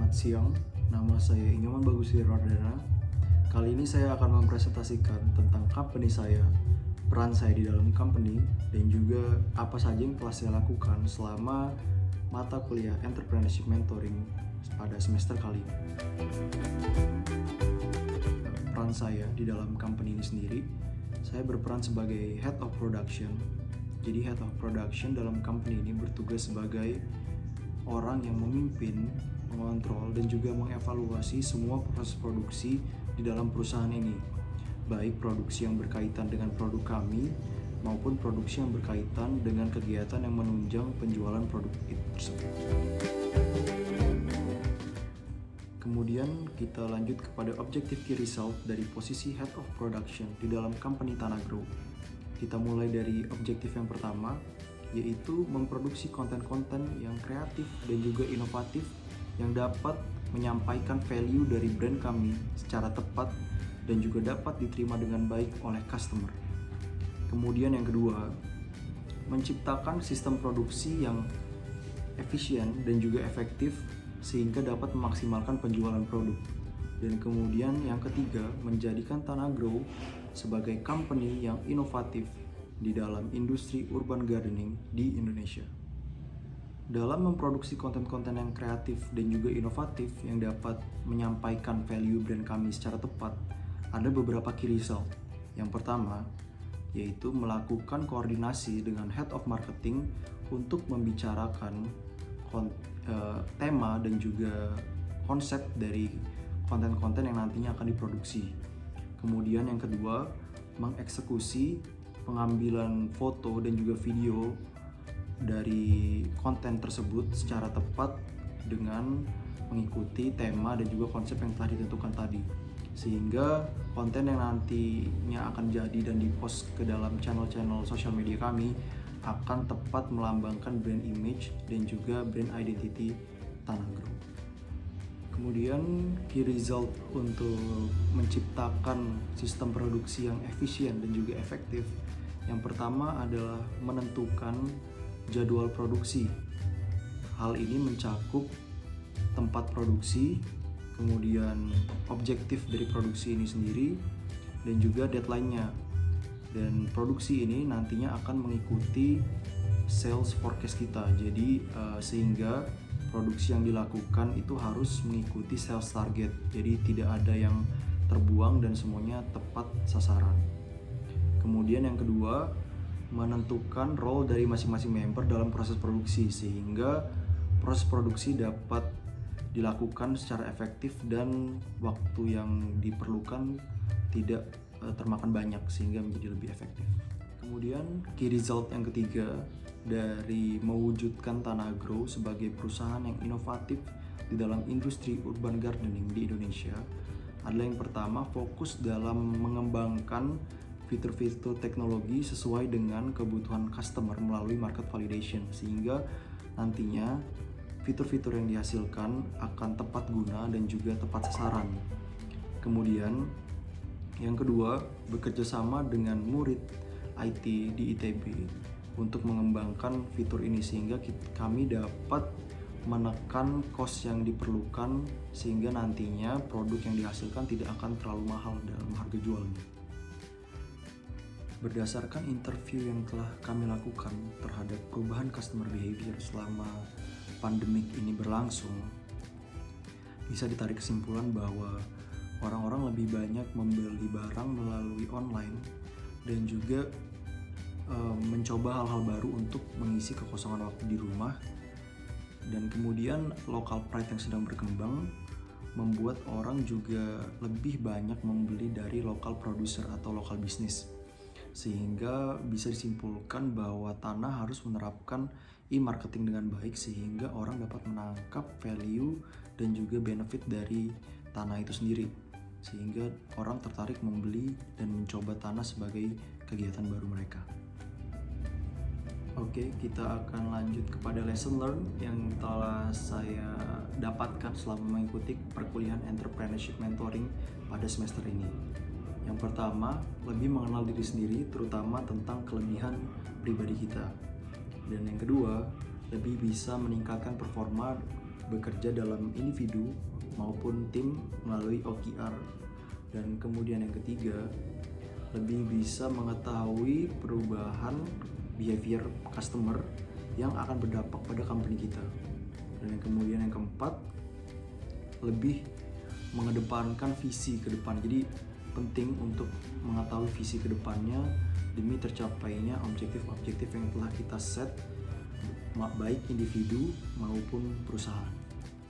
Selamat siang, nama saya Inyoman Bagus Wirardana. Kali ini saya akan mempresentasikan tentang company saya, peran saya di dalam company, dan juga apa saja yang telah saya lakukan selama mata kuliah Entrepreneurship Mentoring pada semester kali ini. Peran saya di dalam company ini sendiri, saya berperan sebagai Head of Production. Jadi Head of Production dalam company ini bertugas sebagai orang yang memimpin, mengontrol, dan juga mengevaluasi semua proses produksi di dalam perusahaan ini, baik produksi yang berkaitan dengan produk kami maupun produksi yang berkaitan dengan kegiatan yang menunjang penjualan produk itu tersebut. Kemudian kita lanjut kepada objective key result dari posisi Head of Production di dalam company Tanah Grow. Kita mulai dari objektif yang pertama, yaitu memproduksi konten-konten yang kreatif dan juga inovatif yang dapat menyampaikan value dari brand kami secara tepat dan juga dapat diterima dengan baik oleh customer. Kemudian yang kedua, menciptakan sistem produksi yang efisien dan juga efektif sehingga dapat memaksimalkan penjualan produk. Dan kemudian yang ketiga, menjadikan Tanah Grow sebagai company yang inovatif di dalam industri urban gardening di Indonesia. Dalam memproduksi konten-konten yang kreatif dan juga inovatif yang dapat menyampaikan value brand kami secara tepat, ada beberapa key result. Yang pertama, yaitu melakukan koordinasi dengan Head of Marketing untuk membicarakan tema dan juga konsep dari konten-konten yang nantinya akan diproduksi. Kemudian yang kedua, mengeksekusi pengambilan foto dan juga video dari konten tersebut secara tepat dengan mengikuti tema dan juga konsep yang telah ditentukan tadi, sehingga konten yang nantinya akan jadi dan dipost ke dalam channel-channel sosial media kami akan tepat melambangkan brand image dan juga brand identity Tanah Grow. Kemudian key result untuk menciptakan sistem produksi yang efisien dan juga efektif, yang pertama adalah menentukan jadwal produksi. Hal ini mencakup tempat produksi, kemudian objektif dari produksi ini sendiri, dan juga deadline-nya. Dan produksi ini nantinya akan mengikuti sales forecast kita. Jadi sehingga produksi yang dilakukan itu harus mengikuti sales target. Jadi tidak ada yang terbuang dan semuanya tepat sasaran. Kemudian yang kedua, menentukan role dari masing-masing member dalam proses produksi sehingga proses produksi dapat dilakukan secara efektif dan waktu yang diperlukan tidak termakan banyak sehingga menjadi lebih efektif. Kemudian key result yang ketiga dari mewujudkan Tanah Grow sebagai perusahaan yang inovatif di dalam industri urban gardening di Indonesia adalah yang pertama, fokus dalam mengembangkan fitur-fitur teknologi sesuai dengan kebutuhan customer melalui market validation sehingga nantinya fitur-fitur yang dihasilkan akan tepat guna dan juga tepat sasaran. Kemudian yang kedua, bekerja sama dengan murid IT di ITB untuk mengembangkan fitur ini sehingga kami dapat menekan cost yang diperlukan sehingga nantinya produk yang dihasilkan tidak akan terlalu mahal dalam harga jualnya. Berdasarkan interview yang telah kami lakukan terhadap perubahan customer behavior selama pandemik ini berlangsung, bisa ditarik kesimpulan bahwa orang-orang lebih banyak membeli barang melalui online dan juga mencoba hal-hal baru untuk mengisi kekosongan waktu di rumah. Dan kemudian local pride yang sedang berkembang membuat orang juga lebih banyak membeli dari local producer atau local business, sehingga bisa disimpulkan bahwa Tanah harus menerapkan e-marketing dengan baik sehingga orang dapat menangkap value dan juga benefit dari Tanah itu sendiri, sehingga orang tertarik membeli dan mencoba Tanah sebagai kegiatan baru mereka. Oke, kita akan lanjut kepada lesson learn yang telah saya dapatkan selama mengikuti perkuliahan Entrepreneurship Mentoring pada semester ini. Yang pertama, lebih mengenal diri sendiri, terutama tentang kelebihan pribadi kita. Dan yang kedua, lebih bisa meningkatkan performa bekerja dalam individu maupun tim melalui OKR. Dan kemudian yang ketiga, lebih bisa mengetahui perubahan behavior customer yang akan berdampak pada company kita. Dan yang kemudian yang keempat, lebih mengedepankan visi ke depan. Jadi penting untuk mengetahui visi ke depannya demi tercapainya objektif-objektif yang telah kita set, baik individu maupun perusahaan.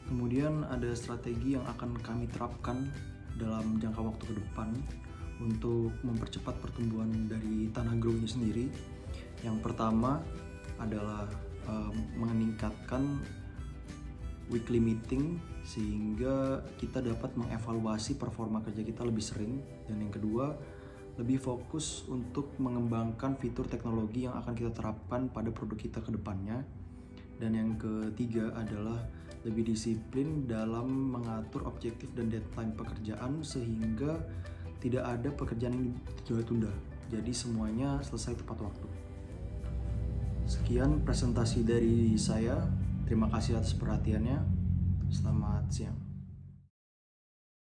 Kemudian ada strategi yang akan kami terapkan dalam jangka waktu ke depan untuk mempercepat pertumbuhan dari Tanah Grow-nya sendiri. Yang pertama adalah meningkatkan weekly meeting sehingga kita dapat mengevaluasi performa kerja kita lebih sering. Dan yang kedua, lebih fokus untuk mengembangkan fitur teknologi yang akan kita terapkan pada produk kita ke depannya. Dan yang ketiga adalah lebih disiplin dalam mengatur objektif dan deadline pekerjaan sehingga tidak ada pekerjaan yang ditunda-tunda. Jadi semuanya selesai tepat waktu. Sekian presentasi dari saya. Terima kasih atas perhatiannya. Selamat siang.